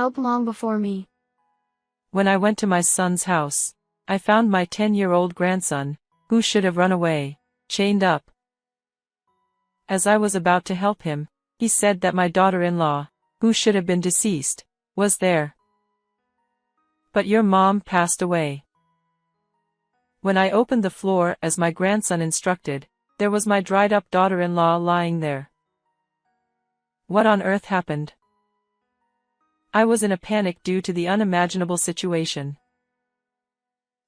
help long before me. When I went to my son's house, I found my 10-year-old grandson, who should have run away, chained up. As I was about to help him, he said that my daughter-in-law, who should have been deceased, was there. But your mom passed away. When I opened the floor as my grandson instructed, there was my dried-up daughter-in-law lying there. What on earth happened? I was in a panic due to the unimaginable situation.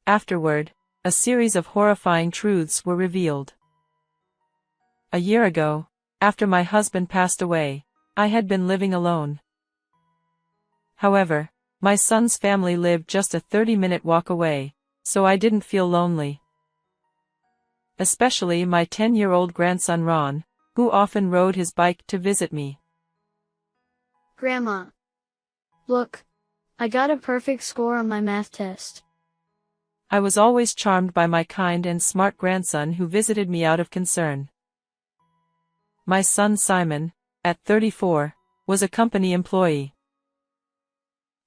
Afterward, a series of horrifying truths were revealed. A year ago, after my husband passed away, I had been living alone. However, my son's family lived just a 30-minute walk away, so I didn't feel lonely. Especially my 10-year-old grandson Ron, who often rode his bike to visit me. Grandma. Look. I got a perfect score on my math test. I was always charmed by my kind and smart grandson who visited me out of concern. My son Simon, at 34, was a company employee.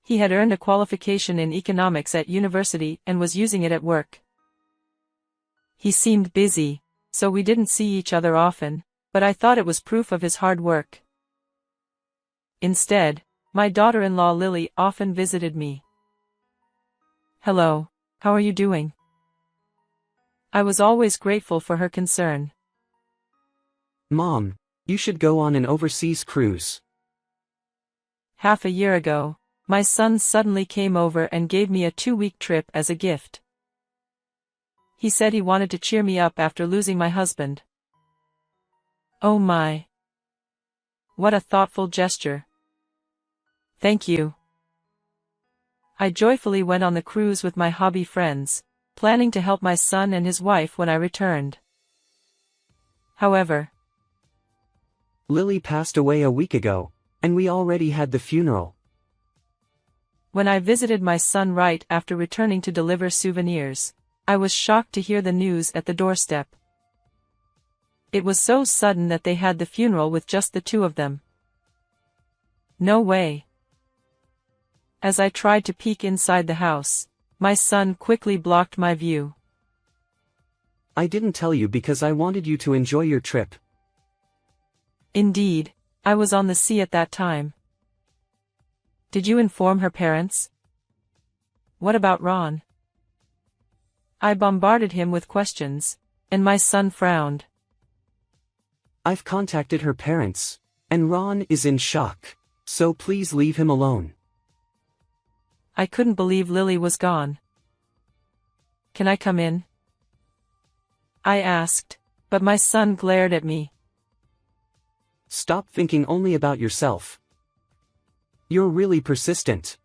He had earned a qualification in economics at university and was using it at work. He seemed busy, so we didn't see each other often, but I thought it was proof of his hard work. Instead, my daughter-in-law Lily often visited me. Hello, how are you doing? I was always grateful for her concern. Mom, you should go on an overseas cruise. Half a year ago, my son suddenly came over and gave me a 2-week trip as a gift. He said he wanted to cheer me up after losing my husband. Oh my! What a thoughtful gesture. Thank you. I joyfully went on the cruise with my hobby friends, planning to help my son and his wife when I returned. However, Lily passed away a week ago, and we already had the funeral. When I visited my son right after returning to deliver souvenirs, I was shocked to hear the news at the doorstep. It was so sudden that they had the funeral with just the two of them. No way. As I tried to peek inside the house, my son quickly blocked my view. I didn't tell you because I wanted you to enjoy your trip. Indeed, I was on the sea at that time. Did you inform her parents? What about Ron? I bombarded him with questions, and my son frowned. I've contacted her parents, and Ron is in shock, so please leave him alone. I couldn't believe Lily was gone. Can I come in? I asked, but my son glared at me. Stop thinking only about yourself. You're really persistent.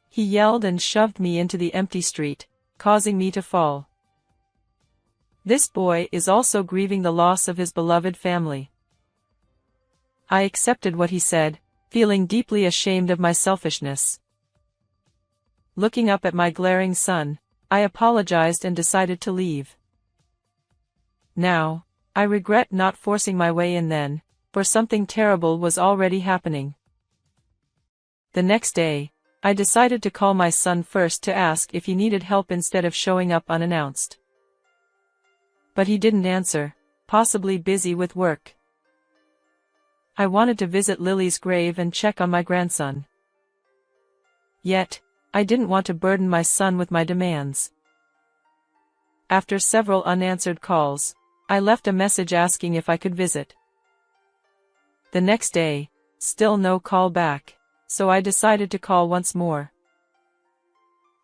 He yelled and shoved me into the empty street, causing me to fall. This boy is also grieving the loss of his beloved family. I accepted what he said, feeling deeply ashamed of my selfishness. Looking up at my glaring son, I apologized and decided to leave. Now, I regret not forcing my way in then, for something terrible was already happening. The next day, I decided to call my son first to ask if he needed help instead of showing up unannounced. But he didn't answer, possibly busy with work. I wanted to visit Lily's grave and check on my grandson. Yet, I didn't want to burden my son with my demands. After several unanswered calls, I left a message asking if I could visit. The next day, still no call back, so I decided to call once more.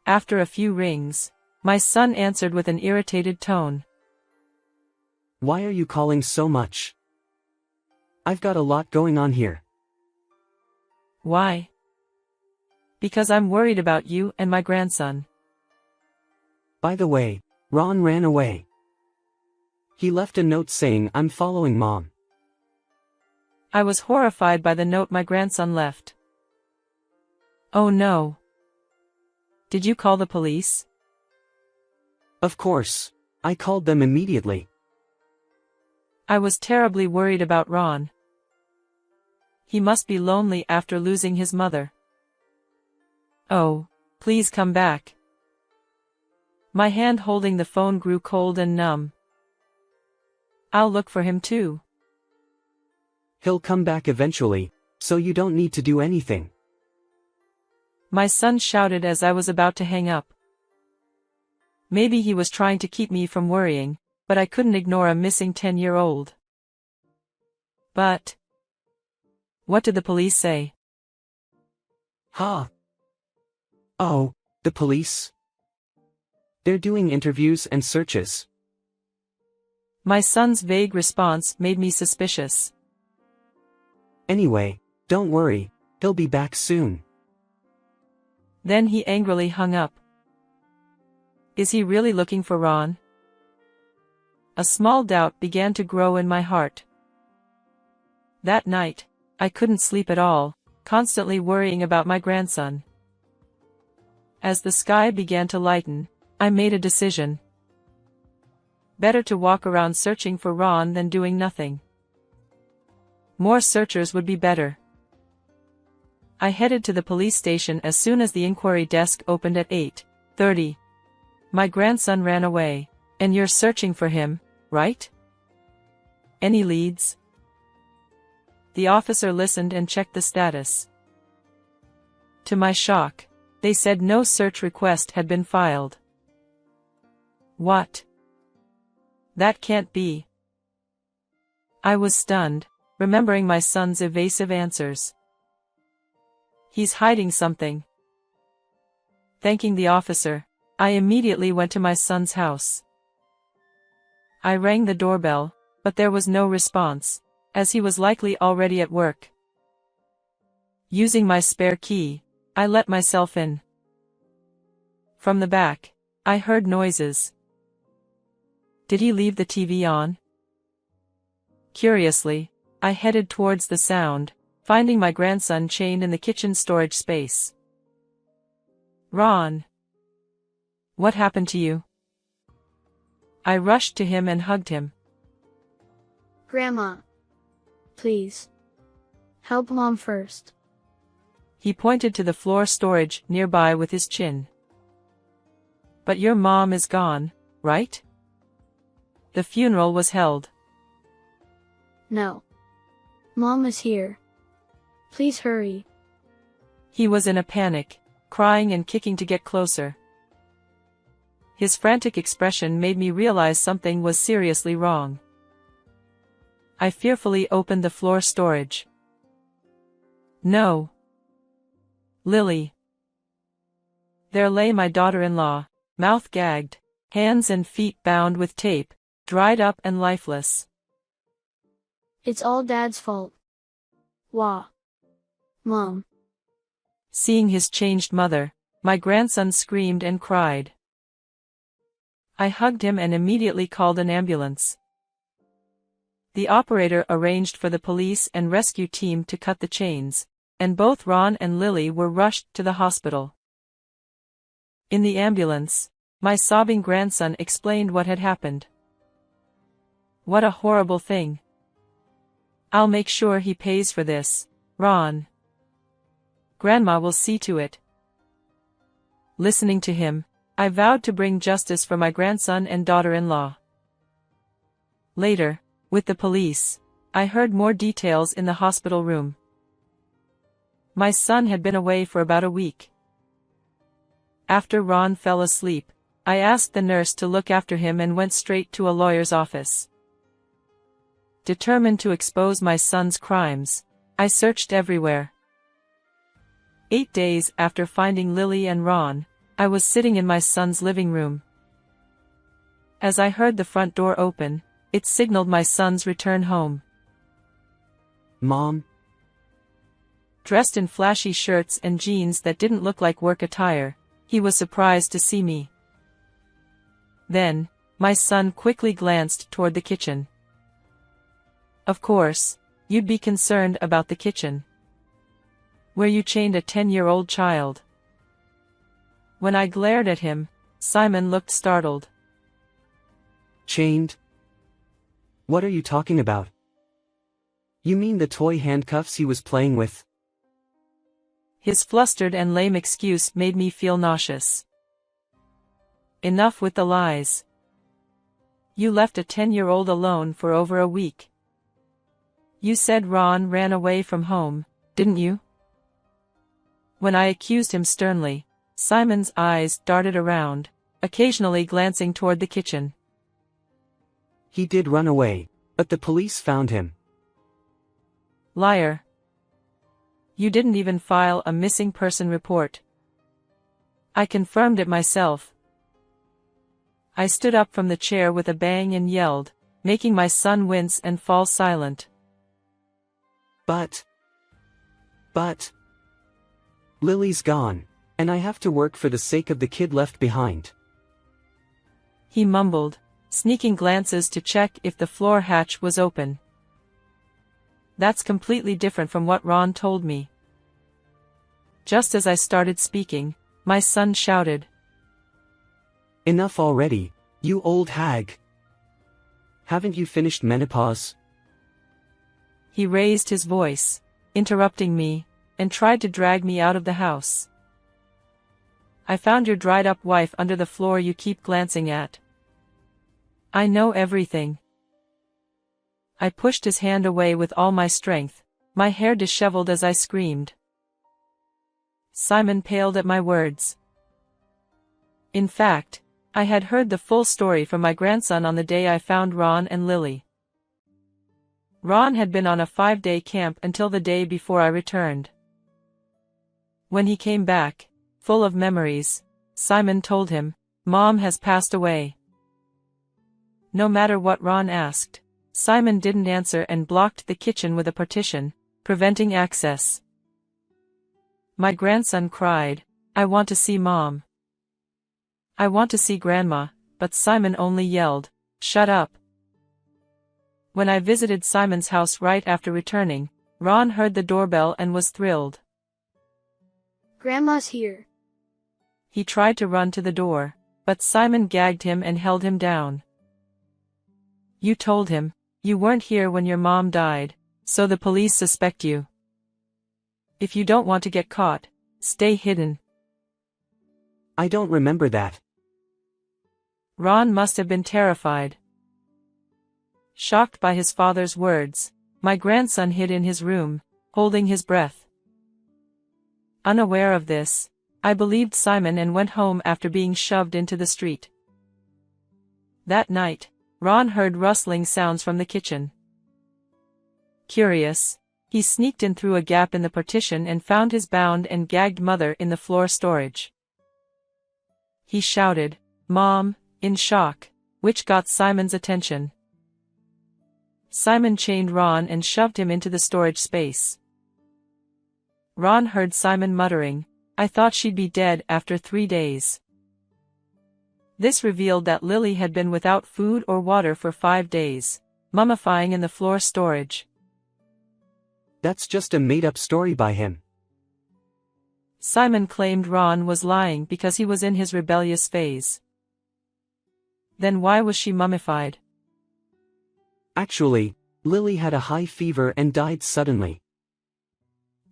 After a few rings, my son answered with an irritated tone. Why are you calling so much? I've got a lot going on here. Why? Because I'm worried about you and my grandson. By the way, Ron ran away. He left a note saying I'm following Mom. I was horrified by the note my grandson left. Oh no. Did you call the police? Of course, I called them immediately. I was terribly worried about Ron. he must be lonely after losing his mother. Oh, please come back. My hand holding the phone grew cold and numb. I'll look for him too. He'll come back eventually, so you don't need to do anything. My son shouted as I was about to hang up. Maybe he was trying to keep me from worrying, but I couldn't ignore a missing 10-year-old. But what did the police say? Huh? Oh, the police? They're doing interviews and searches. My son's vague response made me suspicious. Anyway, don't worry, he'll be back soon. Then he angrily hung up. Is he really looking for Ron? A small doubt began to grow in my heart. That night, I couldn't sleep at all, constantly worrying about my grandson. As the sky began to lighten, I made a decision. Better to walk around searching for Ron than doing nothing. More searchers would be better. I headed to the police station as soon as the inquiry desk opened at 8:30. My grandson ran away, and you're searching for him, right? Any leads? The officer listened and checked the status. To my shock, they said no search request had been filed. What? That can't be. I was stunned, remembering my son's evasive answers. He's hiding something. Thanking the officer, I immediately went to my son's house. I rang the doorbell, but there was no response, as he was likely already at work. Using my spare key, I let myself in. From the back, I heard noises. Did he leave the TV on? Curiously, I headed towards the sound, finding my grandson chained in the kitchen storage space. Ron! What happened to you? I rushed to him and hugged him. Grandma. Please. Help Mom first. He pointed to the floor storage nearby with his chin. But your mom is gone, right? The funeral was held. No. Mom is here. Please hurry. He was in a panic, crying and kicking to get closer. His frantic expression made me realize something was seriously wrong. I fearfully opened the floor storage. No. Lily. There lay my daughter-in-law, mouth gagged, hands and feet bound with tape, dried up and lifeless. It's all Dad's fault. Wah. Mom. Seeing his changed mother, my grandson screamed and cried. I hugged him and immediately called an ambulance. The operator arranged for the police and rescue team to cut the chains, and both Ron and Lily were rushed to the hospital. In the ambulance, my sobbing grandson explained what had happened. What a horrible thing. I'll make sure he pays for this, Ron. Grandma will see to it. Listening to him, I vowed to bring justice for my grandson and daughter-in-law. Later, with the police, I heard more details in the hospital room. My son had been away for about a week. After Ron fell asleep, I asked the nurse to look after him and went straight to a lawyer's office. Determined to expose my son's crimes, I searched everywhere. 8 days after finding Lily and Ron, I was sitting in my son's living room. As I heard the front door open, it signaled my son's return home. Mom? Dressed in flashy shirts and jeans that didn't look like work attire, he was surprised to see me. Then, my son quickly glanced toward the kitchen. Of course, you'd be concerned about the kitchen, where you chained a 10-year-old child. When I glared at him, Simon looked startled. Chained? What are you talking about? You mean the toy handcuffs he was playing with? His flustered and lame excuse made me feel nauseous. Enough with the lies. You left a 10-year-old alone for over a week. You said Ron ran away from home, didn't you? When I accused him sternly, Simon's eyes darted around, occasionally glancing toward the kitchen. He did run away, but the police found him. Liar. You didn't even file a missing person report. I confirmed it myself. I stood up from the chair with a bang and yelled, making my son wince and fall silent. But Lily's gone, and I have to work for the sake of the kid left behind. He mumbled, sneaking glances to check if the floor hatch was open. That's completely different from what Ron told me. Just as I started speaking, my son shouted. Enough already, you old hag. Haven't you finished menopause? He raised his voice, interrupting me, and tried to drag me out of the house. I found your dried-up wife under the floor you keep glancing at. I know everything. I pushed his hand away with all my strength, my hair disheveled as I screamed. Simon paled at my words. In fact, I had heard the full story from my grandson on the day I found Ron and Lily. Ron had been on a 5-day camp until the day before I returned. When he came back, full of memories, Simon told him, "Mom has passed away." No matter what Ron asked, Simon didn't answer and blocked the kitchen with a partition, preventing access. My grandson cried, "I want to see Mom. I want to see Grandma," but Simon only yelled, "Shut up." When I visited Simon's house right after returning, Ron heard the doorbell and was thrilled. Grandma's here. He tried to run to the door, but Simon gagged him and held him down. You told him, you weren't here when your mom died, so the police suspect you. If you don't want to get caught, stay hidden. I don't remember that. Ron must have been terrified. Shocked by his father's words, my grandson hid in his room, holding his breath. Unaware of this, I believed Simon and went home after being shoved into the street. That night, Ron heard rustling sounds from the kitchen. Curious, he sneaked in through a gap in the partition and found his bound and gagged mother in the floor storage. He shouted, "Mom," in shock, which got Simon's attention. Simon chained Ron and shoved him into the storage space. Ron heard Simon muttering, "I thought she'd be dead after 3 days." This revealed that Lily had been without food or water for 5 days, mummifying in the floor storage. That's just a made-up story by him. Simon claimed Ron was lying because he was in his rebellious phase. Then why was she mummified? Actually, Lily had a high fever and died suddenly.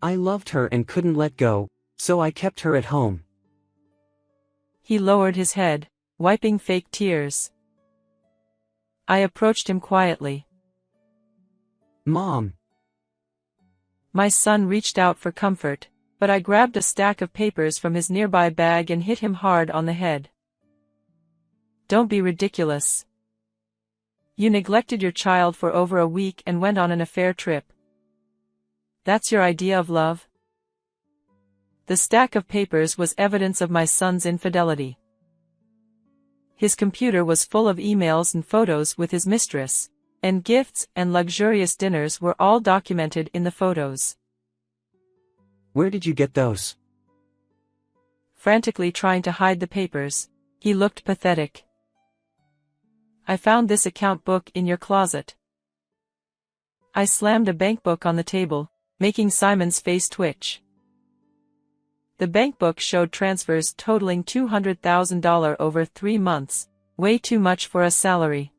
I loved her and couldn't let go, so I kept her at home. He lowered his head, wiping fake tears. I approached him quietly. "Mom." My son reached out for comfort, but I grabbed a stack of papers from his nearby bag and hit him hard on the head. Don't be ridiculous. You neglected your child for over a week and went on an affair trip. That's your idea of love? The stack of papers was evidence of my son's infidelity. His computer was full of emails and photos with his mistress, and gifts and luxurious dinners were all documented in the photos. Where did you get those? Frantically trying to hide the papers, he looked pathetic. I found this account book in your closet. I slammed a bank book on the table, making Simon's face twitch. The bank book showed transfers totaling $200,000 over 3 months, way too much for a salary.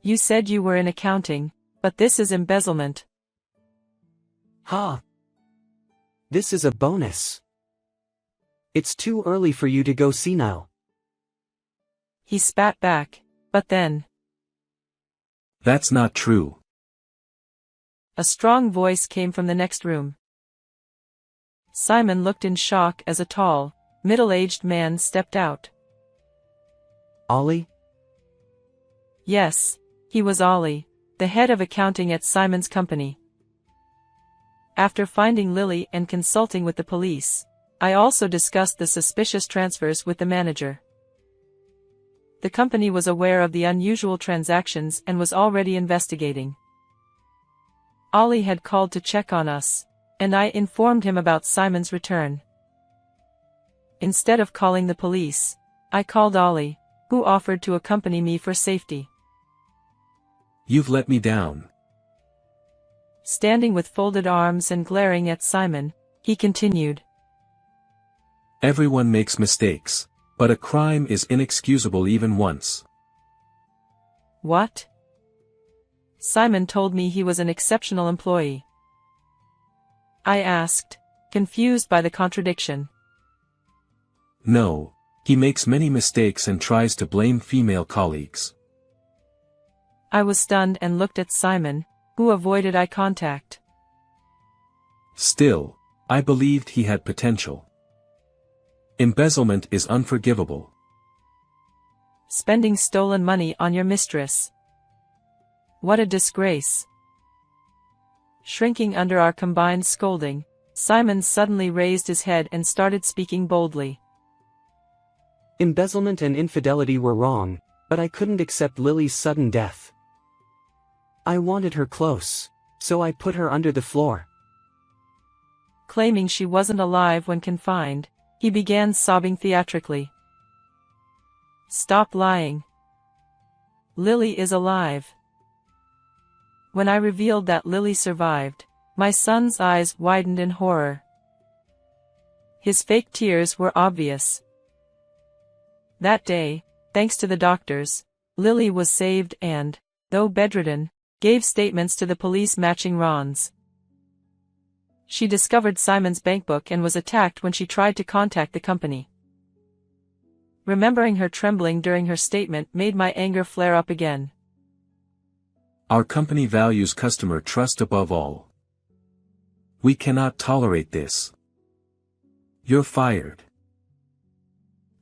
You said you were in accounting, but this is embezzlement. Ha! This is a bonus. It's too early for you to go senile. He spat back, but then. That's not true. A strong voice came from the next room. Simon looked in shock as a tall, middle-aged man stepped out. Ollie? Yes, he was Ollie, the head of accounting at Simon's company. After finding Lily and consulting with the police, I also discussed the suspicious transfers with the manager. The company was aware of the unusual transactions and was already investigating. Ollie had called to check on us, and I informed him about Simon's return. Instead of calling the police, I called Ollie, who offered to accompany me for safety. You've let me down. Standing with folded arms and glaring at Simon, he continued. Everyone makes mistakes, but a crime is inexcusable even once. What? Simon told me he was an exceptional employee. I asked, confused by the contradiction. No, he makes many mistakes and tries to blame female colleagues. I was stunned and looked at Simon, who avoided eye contact. Still, I believed he had potential. Embezzlement is unforgivable. Spending stolen money on your mistress. What a disgrace. Shrinking under our combined scolding, Simon suddenly raised his head and started speaking boldly. Embezzlement and infidelity were wrong, but I couldn't accept Lily's sudden death. I wanted her close, so I put her under the floor. Claiming she wasn't alive when confined, he began sobbing theatrically. Stop lying. Lily is alive. When I revealed that Lily survived, my son's eyes widened in horror. His fake tears were obvious. That day, thanks to the doctors, Lily was saved and, though bedridden, gave statements to the police matching Ron's. She discovered Simon's bankbook and was attacked when she tried to contact the company. Remembering her trembling during her statement made my anger flare up again. Our company values customer trust above all. We cannot tolerate this. You're fired.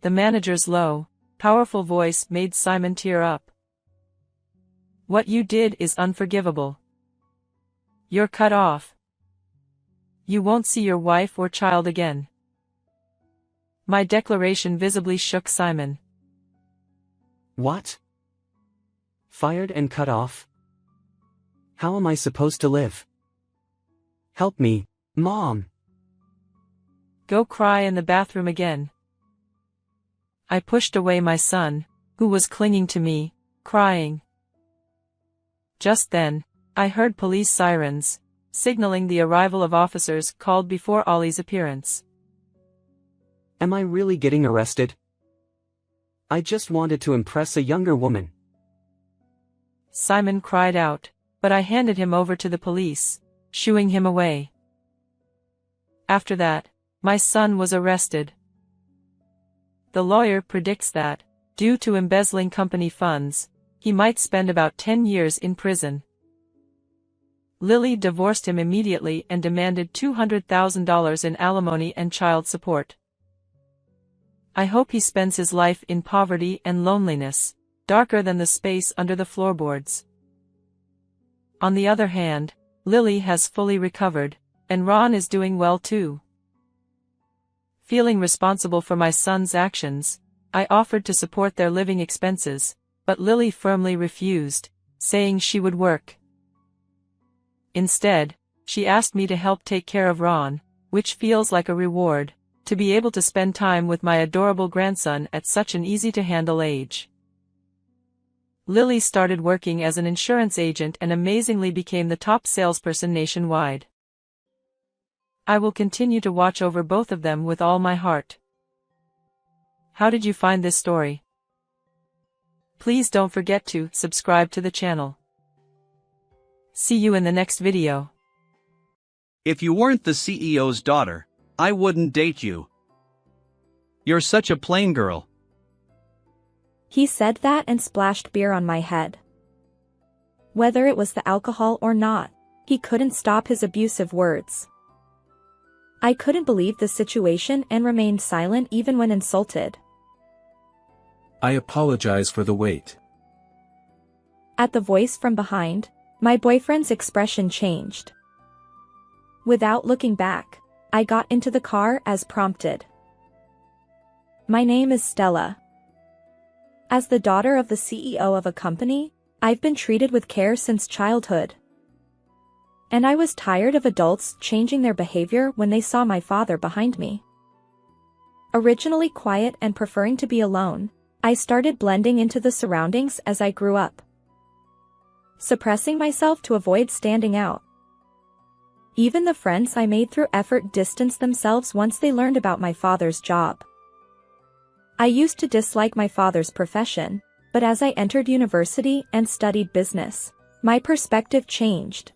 The manager's low, powerful voice made Simon tear up. What you did is unforgivable. You're cut off. You won't see your wife or child again. My declaration visibly shook Simon. What? Fired and cut off? How am I supposed to live? Help me, Mom. Go cry in the bathroom again. I pushed away my son, who was clinging to me, crying. Just then, I heard police sirens, signaling the arrival of officers called before Ollie's appearance. Am I really getting arrested? I just wanted to impress a younger woman. Simon cried out, but I handed him over to the police, shooing him away. After that, my son was arrested. The lawyer predicts that, due to embezzling company funds, he might spend about 10 years in prison. Lily divorced him immediately and demanded $200,000 in alimony and child support. I hope he spends his life in poverty and loneliness, darker than the space under the floorboards. On the other hand, Lily has fully recovered, and Ron is doing well too. Feeling responsible for my son's actions, I offered to support their living expenses, but Lily firmly refused, saying she would work. Instead, she asked me to help take care of Ron, which feels like a reward, to be able to spend time with my adorable grandson at such an easy-to-handle age. Lily started working as an insurance agent and amazingly became the top salesperson nationwide. I will continue to watch over both of them with all my heart. How did you find this story? Please don't forget to subscribe to the channel. See you in the next video. If you weren't the CEO's daughter, I wouldn't date you. You're such a plain girl. He said that and splashed beer on my head. Whether it was the alcohol or not, he couldn't stop his abusive words. I couldn't believe the situation and remained silent even when insulted. I apologize for the wait. At the voice from behind, my boyfriend's expression changed. Without looking back, I got into the car as prompted. My name is Stella. As the daughter of the CEO of a company, I've been treated with care since childhood. And I was tired of adults changing their behavior when they saw my father behind me. Originally quiet and preferring to be alone, I started blending into the surroundings as I grew up, suppressing myself to avoid standing out. Even the friends I made through effort distanced themselves once they learned about my father's job. I used to dislike my father's profession, but as I entered university and studied business, my perspective changed.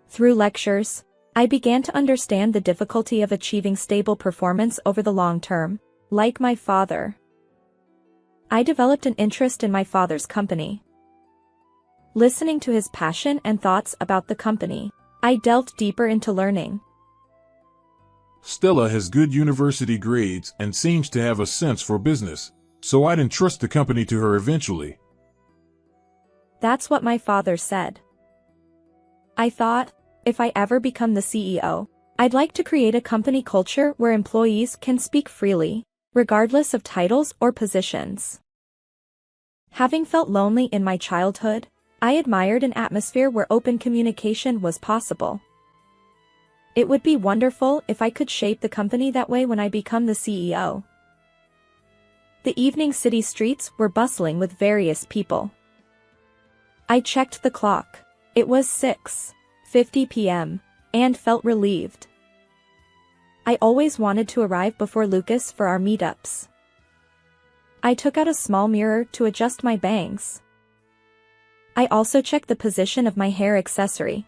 Through lectures, I began to understand the difficulty of achieving stable performance over the long term, like my father. I developed an interest in my father's company. Listening to his passion and thoughts about the company, I delved deeper into learning. Stella has good university grades and seems to have a sense for business, so I'd entrust the company to her eventually. That's what my father said. I thought, if I ever become the CEO, I'd like to create a company culture where employees can speak freely, regardless of titles or positions. Having felt lonely in my childhood, I admired an atmosphere where open communication was possible. It would be wonderful if I could shape the company that way when I become the CEO. The evening city streets were bustling with various people. I checked the clock. It was 6:50 p.m., and felt relieved. I always wanted to arrive before Lucas for our meetups. I took out a small mirror to adjust my bangs. I also checked the position of my hair accessory.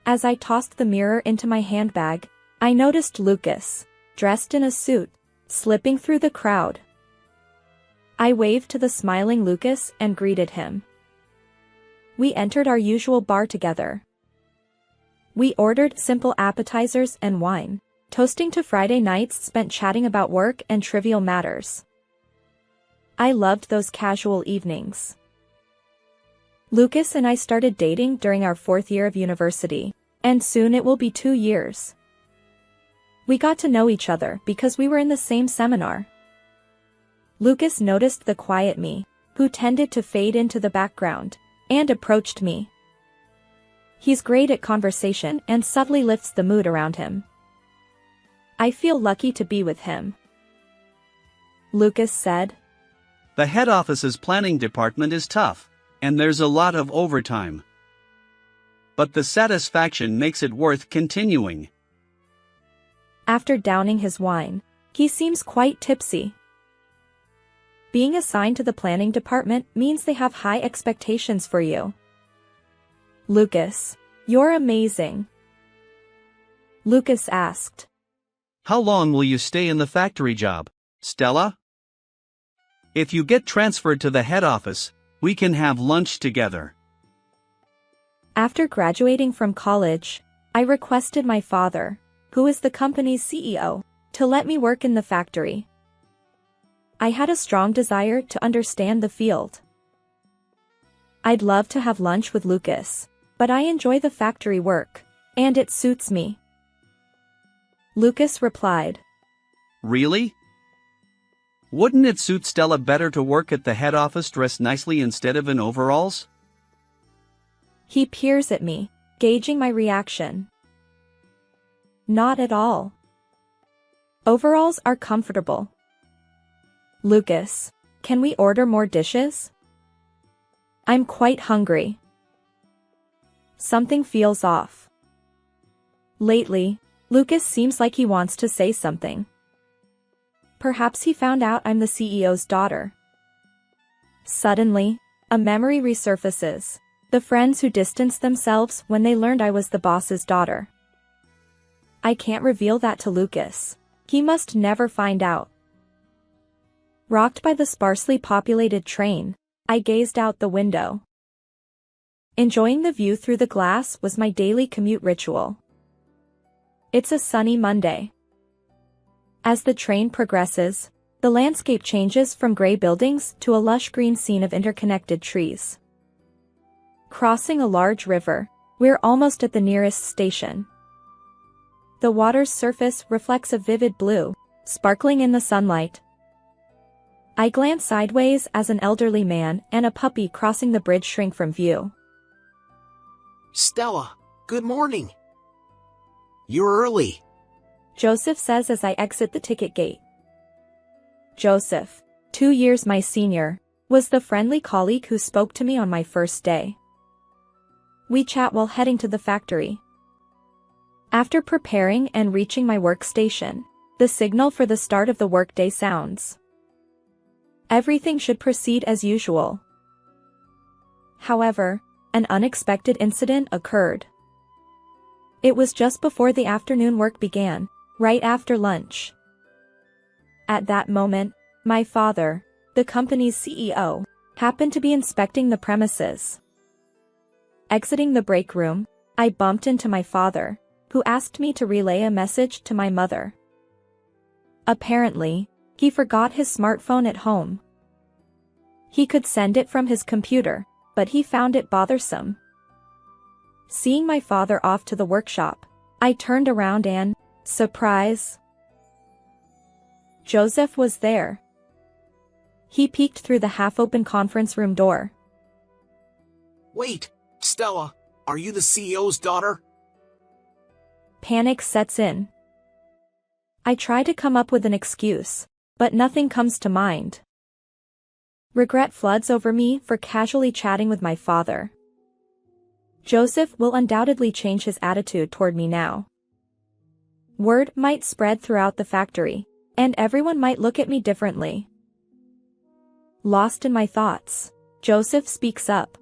As I tossed the mirror into my handbag, I noticed Lucas, dressed in a suit, slipping through the crowd. I waved to the smiling Lucas and greeted him. We entered our usual bar together. We ordered simple appetizers and wine, toasting to Friday nights spent chatting about work and trivial matters. I loved those casual evenings. Lucas and I started dating during our 4th year of university, and soon it will be 2 years. We got to know each other because we were in the same seminar. Lucas noticed the quiet me, who tended to fade into the background, and approached me. He's great at conversation and subtly lifts the mood around him. I feel lucky to be with him. Lucas said. The head office's planning department is tough, and there's a lot of overtime. But the satisfaction makes it worth continuing. After downing his wine, he seems quite tipsy. Being assigned to the planning department means they have high expectations for you. Lucas, you're amazing. Lucas asked. How long will you stay in the factory job, Stella? If you get transferred to the head office, we can have lunch together. After graduating from college, I requested my father, who is the company's CEO, to let me work in the factory. I had a strong desire to understand the field. I'd love to have lunch with Lucas, but I enjoy the factory work, and it suits me. Lucas replied. Really? Wouldn't it suit Stella better to work at the head office dressed nicely instead of in overalls? He peers at me, gauging my reaction. Not at all. Overalls are comfortable. Lucas, can we order more dishes? I'm quite hungry. Something feels off. Lately, Lucas seems like he wants to say something. Perhaps he found out I'm the CEO's daughter. Suddenly, a memory resurfaces. The friends who distanced themselves when they learned I was the boss's daughter. I can't reveal that to Lucas. He must never find out. Rocked by the sparsely populated train, I gazed out the window. Enjoying the view through the glass was my daily commute ritual. It's a sunny Monday. As the train progresses, the landscape changes from gray buildings to a lush green scene of interconnected trees. Crossing a large river, we're almost at the nearest station. The water's surface reflects a vivid blue, sparkling in the sunlight. I glance sideways as an elderly man and a puppy crossing the bridge shrink from view. Stella, good morning. You're early. Joseph says as I exit the ticket gate. Joseph, 2 years my senior, was the friendly colleague who spoke to me on my first day. We chat while heading to the factory. After preparing and reaching my workstation, the signal for the start of the workday sounds. Everything should proceed as usual. However, an unexpected incident occurred. It was just before the afternoon work began, right after lunch. At that moment, my father, the company's CEO, happened to be inspecting the premises. Exiting the break room, I bumped into my father, who asked me to relay a message to my mother. Apparently, he forgot his smartphone at home. He could send it from his computer, but he found it bothersome. Seeing my father off to the workshop, I turned around and, surprise! Joseph was there. He peeked through the half-open conference room door. Wait, Stella, are you the CEO's daughter? Panic sets in. I try to come up with an excuse, but nothing comes to mind. Regret floods over me for casually chatting with my father. Joseph will undoubtedly change his attitude toward me now. Word might spread throughout the factory, and everyone might look at me differently. Lost in my thoughts, Joseph speaks up.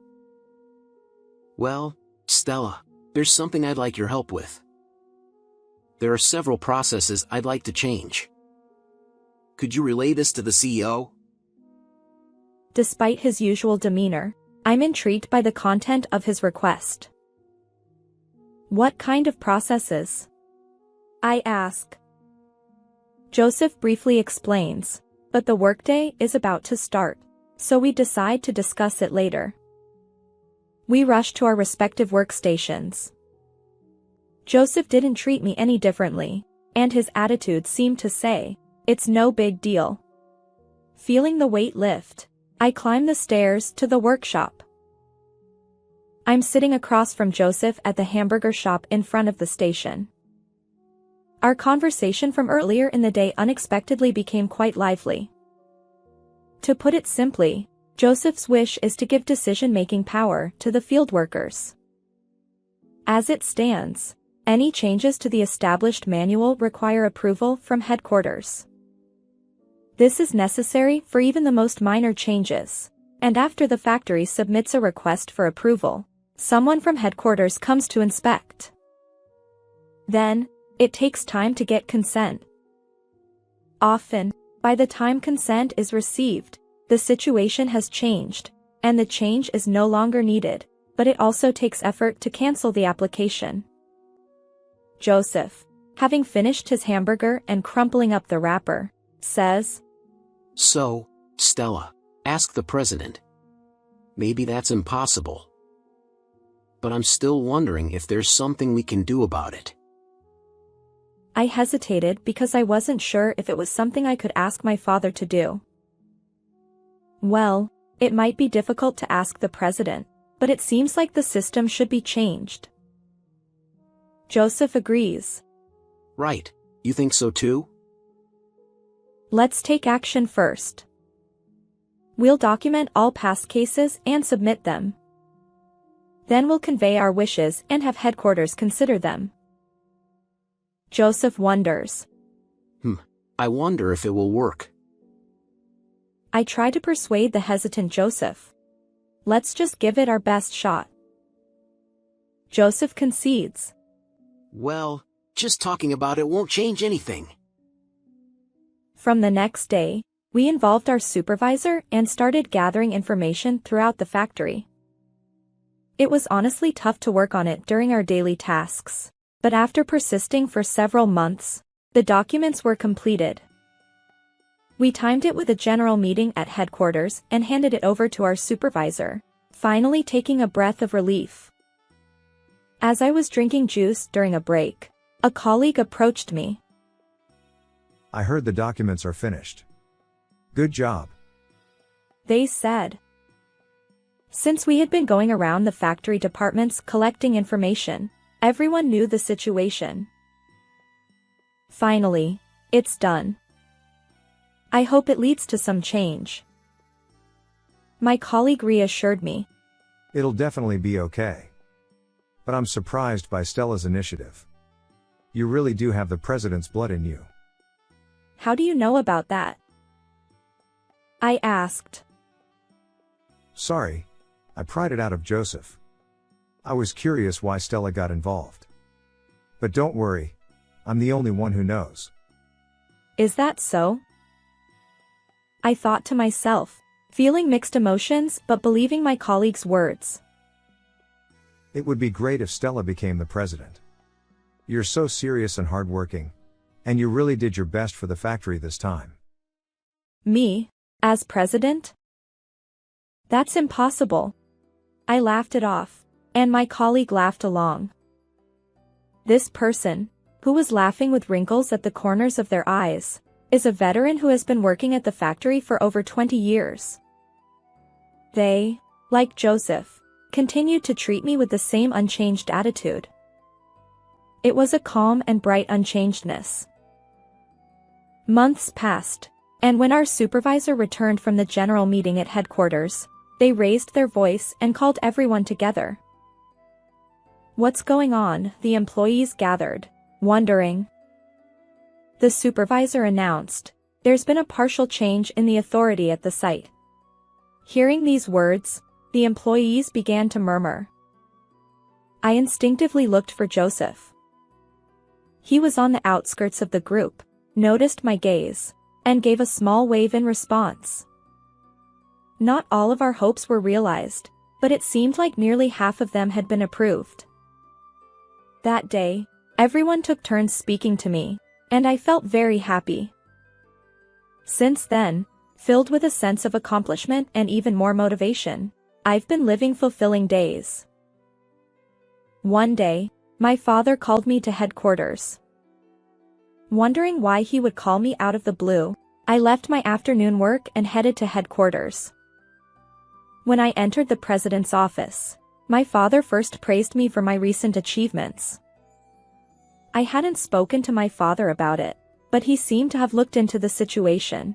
Well, Stella, there's something I'd like your help with. There are several processes I'd like to change. Could you relay this to the CEO? Despite his usual demeanor, I'm intrigued by the content of his request. What kind of processes? I ask. Joseph briefly explains, but the workday is about to start, so we decide to discuss it later. We rush to our respective workstations. Joseph didn't treat me any differently, and his attitude seemed to say, it's no big deal. Feeling the weight lift, I climb the stairs to the workshop. I'm sitting across from Joseph at the hamburger shop in front of the station. Our conversation from earlier in the day unexpectedly became quite lively. To put it simply, Joseph's wish is to give decision-making power to the field workers. As it stands, any changes to the established manual require approval from headquarters. This is necessary for even the most minor changes, and after the factory submits a request for approval, someone from headquarters comes to inspect. Then, it takes time to get consent. Often, by the time consent is received, the situation has changed, and the change is no longer needed, but it also takes effort to cancel the application. Joseph, having finished his hamburger and crumpling up the wrapper, says, So, Stella, ask the president. Maybe that's impossible. But I'm still wondering if there's something we can do about it. I hesitated because I wasn't sure if it was something I could ask my father to do. Well, it might be difficult to ask the president, but it seems like the system should be changed. Joseph agrees. Right, you think so too? Let's take action first. We'll document all past cases and submit them. Then we'll convey our wishes and have headquarters consider them. Joseph wonders. I wonder if it will work. I try to persuade the hesitant Joseph. Let's just give it our best shot. Joseph concedes. Well, just talking about it won't change anything. From the next day, we involved our supervisor and started gathering information throughout the factory. It was honestly tough to work on it during our daily tasks, but after persisting for several months, the documents were completed. We timed it with a general meeting at headquarters and handed it over to our supervisor, finally taking a breath of relief. As I was drinking juice during a break, a colleague approached me. I heard the documents are finished. Good job. They said. Since we had been going around the factory departments collecting information, everyone knew the situation. Finally, it's done. I hope it leads to some change. My colleague reassured me. It'll definitely be okay. But I'm surprised by Stella's initiative. You really do have the president's blood in you. How do you know about that? I asked. Sorry, I pried it out of Joseph. I was curious why Stella got involved. But don't worry, I'm the only one who knows. Is that so? I thought to myself, feeling mixed emotions but believing my colleague's words. It would be great if Stella became the president. You're so serious and hardworking, and you really did your best for the factory this time. Me, as president? That's impossible. I laughed it off, and my colleague laughed along. This person, who was laughing with wrinkles at the corners of their eyes, is a veteran who has been working at the factory for over 20 years. They, like Joseph, continued to treat me with the same unchanged attitude. It was a calm and bright unchangedness. Months passed, and when our supervisor returned from the general meeting at headquarters, they raised their voice and called everyone together. What's going on? The employees gathered, wondering. The supervisor announced, there's been a partial change in the authority at the site. Hearing these words, the employees began to murmur. I instinctively looked for Joseph. He was on the outskirts of the group, noticed my gaze, and gave a small wave in response. Not all of our hopes were realized, but it seemed like nearly half of them had been approved. That day, everyone took turns speaking to me, and I felt very happy. Since then, filled with a sense of accomplishment and even more motivation, I've been living fulfilling days. One day, my father called me to headquarters. Wondering why he would call me out of the blue, I left my afternoon work and headed to headquarters. When I entered the president's office, my father first praised me for my recent achievements. I hadn't spoken to my father about it, but he seemed to have looked into the situation.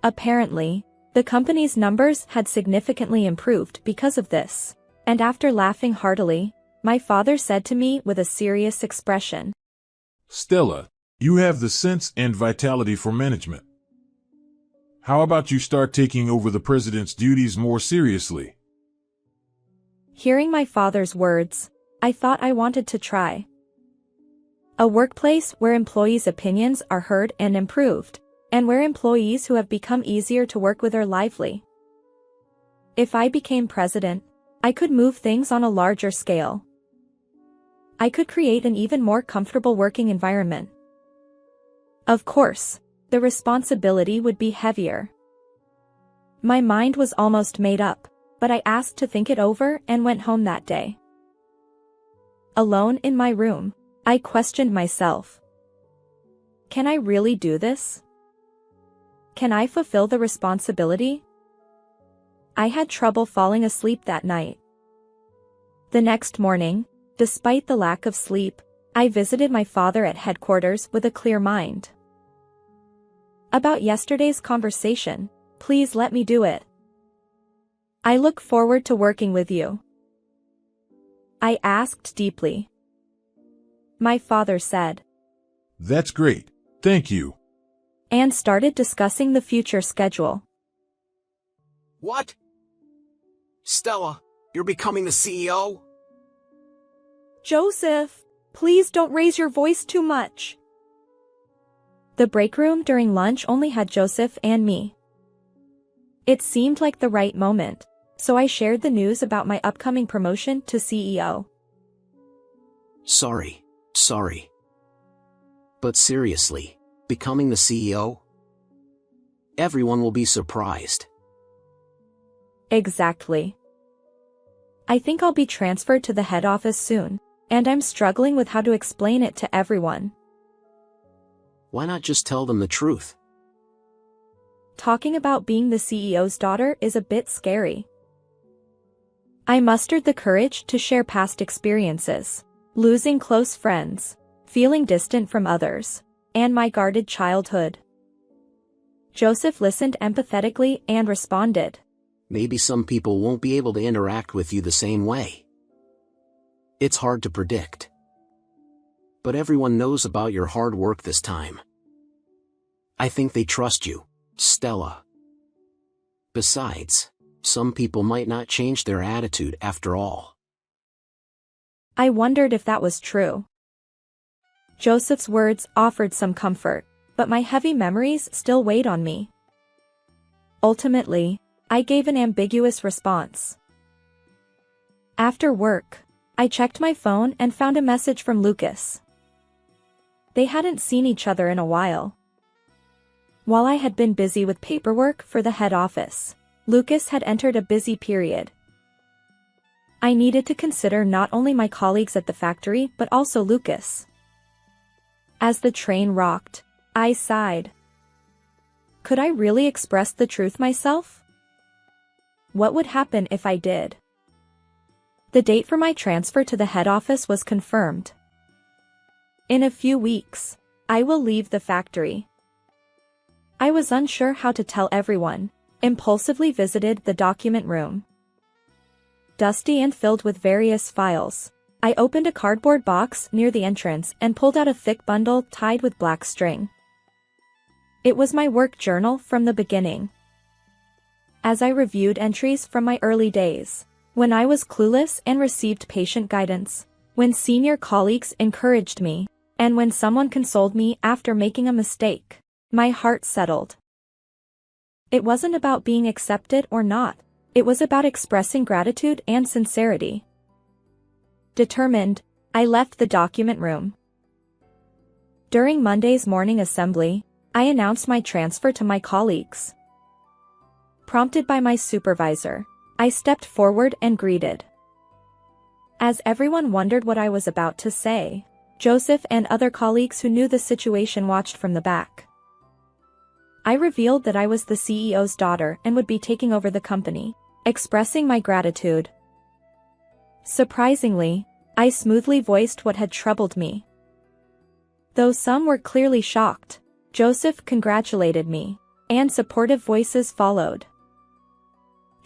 Apparently, the company's numbers had significantly improved because of this, and after laughing heartily, my father said to me with a serious expression, Stella, you have the sense and vitality for management. How about you start taking over the president's duties more seriously? Hearing my father's words, I thought I wanted to try. A workplace where employees' opinions are heard and improved, and where employees who have become easier to work with are lively. If I became president, I could move things on a larger scale. I could create an even more comfortable working environment. Of course, the responsibility would be heavier. My mind was almost made up, but I asked to think it over and went home that day. Alone in my room, I questioned myself. Can I really do this? Can I fulfill the responsibility? I had trouble falling asleep that night. The next morning, despite the lack of sleep, I visited my father at headquarters with a clear mind. About yesterday's conversation, please let me do it. I look forward to working with you. I asked deeply. My father said. That's great, thank you. And started discussing the future schedule. What? Stella, you're becoming the CEO? Joseph, please don't raise your voice too much. The break room during lunch only had Joseph and me. It seemed like the right moment, so I shared the news about my upcoming promotion to CEO. Sorry. But seriously, becoming the CEO? Everyone will be surprised. Exactly. I think I'll be transferred to the head office soon, and I'm struggling with how to explain it to everyone. Why not just tell them the truth? Talking about being the CEO's daughter is a bit scary. I mustered the courage to share past experiences, losing close friends, feeling distant from others, and my guarded childhood. Joseph listened empathetically and responded. Maybe some people won't be able to interact with you the same way. It's hard to predict. But everyone knows about your hard work this time. I think they trust you, Stella. Besides, some people might not change their attitude after all. I wondered if that was true. Joseph's words offered some comfort, but my heavy memories still weighed on me. Ultimately, I gave an ambiguous response. After work, I checked my phone and found a message from Lucas. They hadn't seen each other in a while. While I had been busy with paperwork for the head office, Lucas had entered a busy period. I needed to consider not only my colleagues at the factory but also Lucas. As the train rocked, I sighed. Could I really express the truth myself? What would happen if I did? The date for my transfer to the head office was confirmed. In a few weeks, I will leave the factory. I was unsure how to tell everyone, impulsively visited the document room. Dusty and filled with various files, I opened a cardboard box near the entrance and pulled out a thick bundle tied with black string. It was my work journal from the beginning. As I reviewed entries from my early days, when I was clueless and received patient guidance, when senior colleagues encouraged me, and when someone consoled me after making a mistake, my heart settled. It wasn't about being accepted or not, it was about expressing gratitude and sincerity. Determined, I left the document room. During Monday's morning assembly, I announced my transfer to my colleagues. Prompted by my supervisor, I stepped forward and greeted. As everyone wondered what I was about to say, Joseph and other colleagues who knew the situation watched from the back. I revealed that I was the CEO's daughter and would be taking over the company, expressing my gratitude. Surprisingly, I smoothly voiced what had troubled me. Though some were clearly shocked, Joseph congratulated me, and supportive voices followed.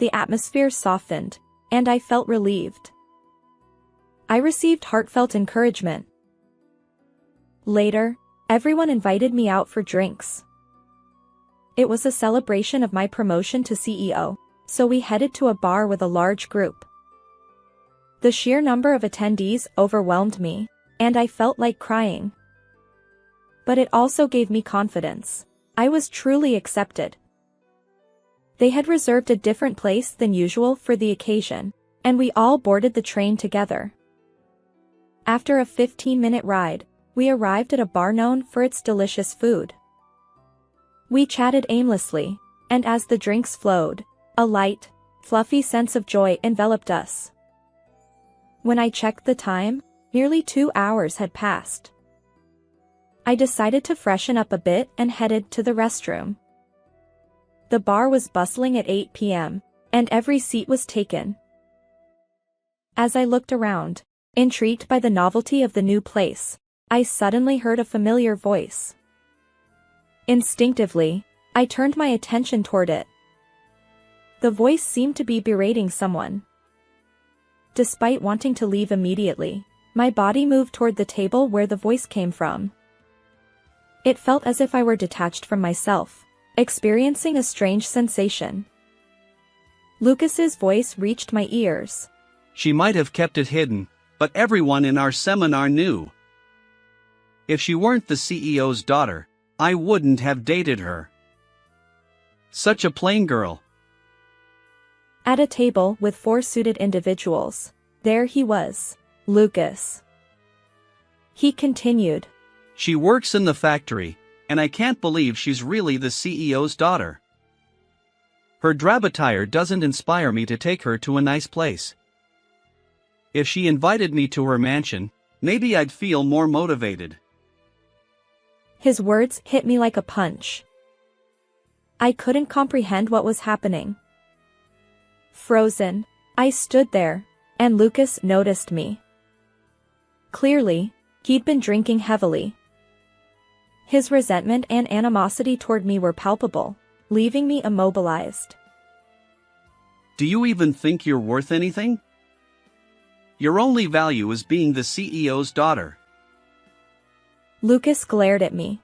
The atmosphere softened, and I felt relieved. I received heartfelt encouragement. Later, everyone invited me out for drinks. It was a celebration of my promotion to CEO, so we headed to a bar with a large group. The sheer number of attendees overwhelmed me, and I felt like crying. But it also gave me confidence. I was truly accepted. They had reserved a different place than usual for the occasion, and we all boarded the train together. After a 15-minute ride, we arrived at a bar known for its delicious food. We chatted aimlessly, and as the drinks flowed, a light, fluffy sense of joy enveloped us. When I checked the time, nearly 2 hours had passed. I decided to freshen up a bit and headed to the restroom. The bar was bustling at 8 p.m., and every seat was taken. As I looked around, intrigued by the novelty of the new place, I suddenly heard a familiar voice. Instinctively, I turned my attention toward it. The voice seemed to be berating someone. Despite wanting to leave immediately, my body moved toward the table where the voice came from. It felt as if I were detached from myself, experiencing a strange sensation. Lucas's voice reached my ears. She might have kept it hidden, but everyone in our seminar knew. If she weren't the CEO's daughter, I wouldn't have dated her. Such a plain girl. At a table with 4 suited individuals, there he was, Lucas. He continued. She works in the factory, and I can't believe she's really the CEO's daughter. Her drab attire doesn't inspire me to take her to a nice place. If she invited me to her mansion, maybe I'd feel more motivated. His words hit me like a punch. I couldn't comprehend what was happening. Frozen, I stood there, and Lucas noticed me. Clearly, he'd been drinking heavily. His resentment and animosity toward me were palpable, leaving me immobilized. Do you even think you're worth anything? Your only value is being the CEO's daughter. Lucas glared at me.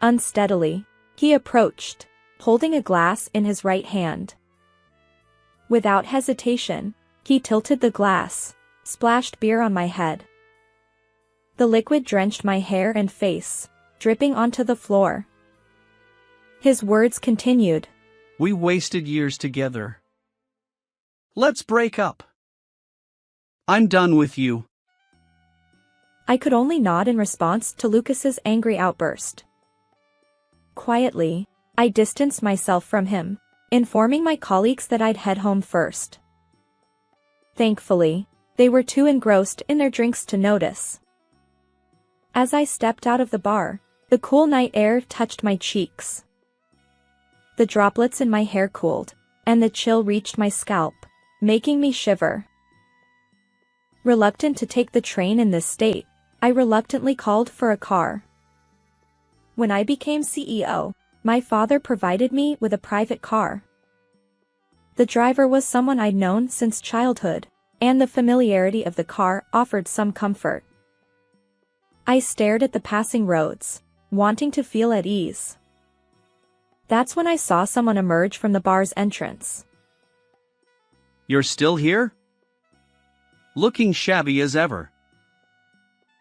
Unsteadily, he approached, holding a glass in his right hand. Without hesitation, he tilted the glass, splashed beer on my head. The liquid drenched my hair and face, dripping onto the floor. His words continued. We wasted years together. Let's break up. I'm done with you. I could only nod in response to Lucas's angry outburst. Quietly, I distanced myself from him, informing my colleagues that I'd head home first. Thankfully, they were too engrossed in their drinks to notice. As I stepped out of the bar, the cool night air touched my cheeks. The droplets in my hair cooled, and the chill reached my scalp, making me shiver. Reluctant to take the train in this state, I reluctantly called for a car. When I became CEO, my father provided me with a private car. The driver was someone I'd known since childhood, and the familiarity of the car offered some comfort. I stared at the passing roads, wanting to feel at ease. That's when I saw someone emerge from the bar's entrance. You're still here? Looking shabby as ever.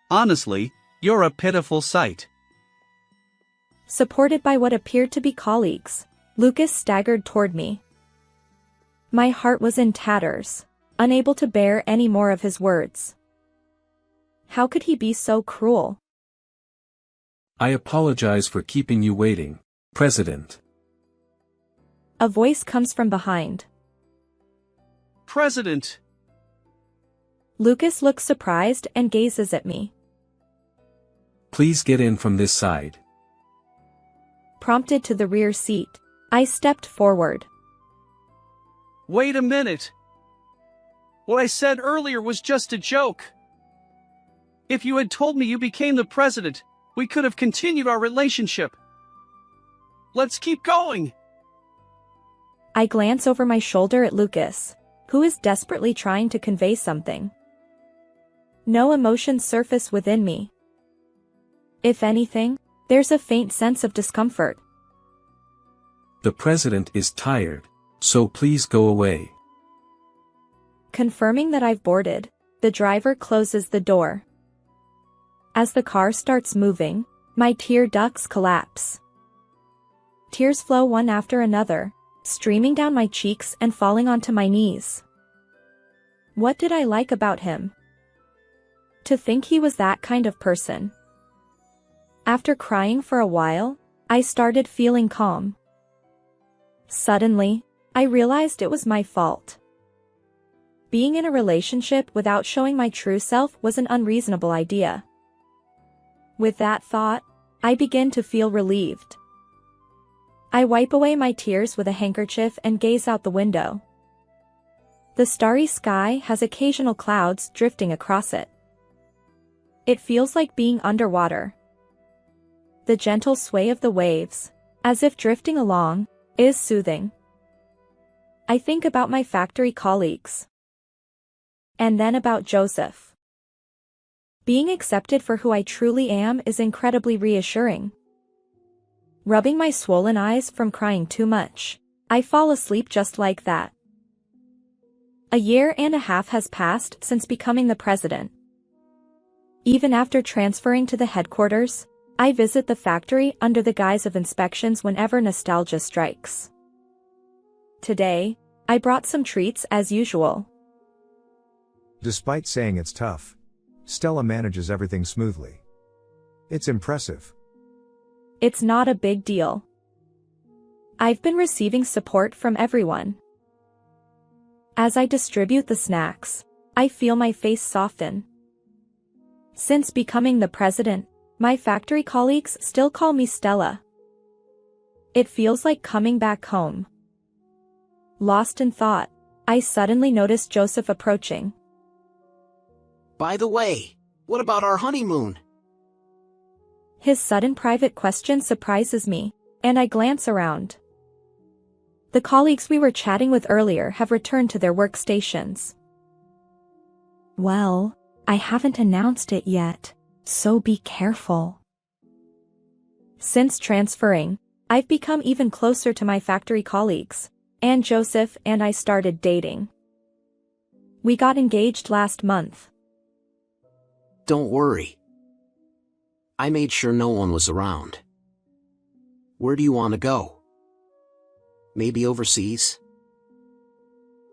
Honestly, you're a pitiful sight. Supported by what appeared to be colleagues, Lucas staggered toward me. My heart was in tatters, unable to bear any more of his words. How could he be so cruel? I apologize for keeping you waiting, President. A voice comes from behind. President! Lucas looks surprised and gazes at me. Please get in from this side. Prompted to the rear seat, I stepped forward. Wait a minute! What I said earlier was just a joke. If you had told me you became the president, we could have continued our relationship. Let's keep going! I glance over my shoulder at Lucas, who is desperately trying to convey something. No emotions surface within me. If anything, there's a faint sense of discomfort. The president is tired, so please go away. Confirming that I've boarded, the driver closes the door. As the car starts moving, my tear ducts collapse. Tears flow one after another, streaming down my cheeks and falling onto my knees. What did I like about him? To think he was that kind of person. After crying for a while, I started feeling calm. Suddenly, I realized it was my fault. Being in a relationship without showing my true self was an unreasonable idea. With that thought, I begin to feel relieved. I wipe away my tears with a handkerchief and gaze out the window. The starry sky has occasional clouds drifting across it. It feels like being underwater. The gentle sway of the waves, as if drifting along, is soothing. I think about my factory colleagues. And then about Joseph. Being accepted for who I truly am is incredibly reassuring. Rubbing my swollen eyes from crying too much, I fall asleep just like that. A year and a half has passed since becoming the president. Even after transferring to the headquarters, I visit the factory under the guise of inspections whenever nostalgia strikes. Today, I brought some treats as usual. Despite saying it's tough, Stella manages everything smoothly. It's impressive. It's not a big deal. I've been receiving support from everyone. As I distribute the snacks, I feel my face soften. Since becoming the president, my factory colleagues still call me Stella. It feels like coming back home. Lost in thought, I suddenly noticed Joseph approaching. By the way, what about our honeymoon? His sudden private question surprises me, and I glance around. The colleagues we were chatting with earlier have returned to their workstations. Well, I haven't announced it yet, so be careful. Since transferring, I've become even closer to my factory colleagues, and Joseph and I started dating. We got engaged last month. Don't worry. I made sure no one was around. Where do you want to go? Maybe overseas?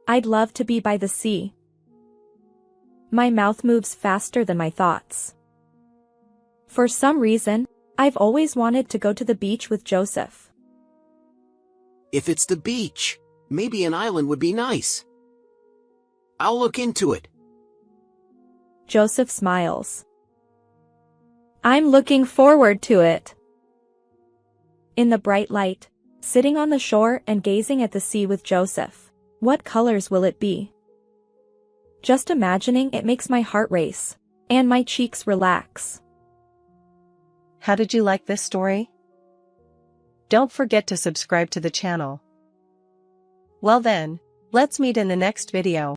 I'd love to be by the sea. My mouth moves faster than my thoughts. For some reason, I've always wanted to go to the beach with Joseph. If it's the beach, maybe an island would be nice. I'll look into it. Joseph smiles. I'm looking forward to it. In the bright light, sitting on the shore and gazing at the sea with Joseph, what colors will it be? Just imagining it makes my heart race, and my cheeks relax. How did you like this story? Don't forget to subscribe to the channel. Well then, let's meet in the next video.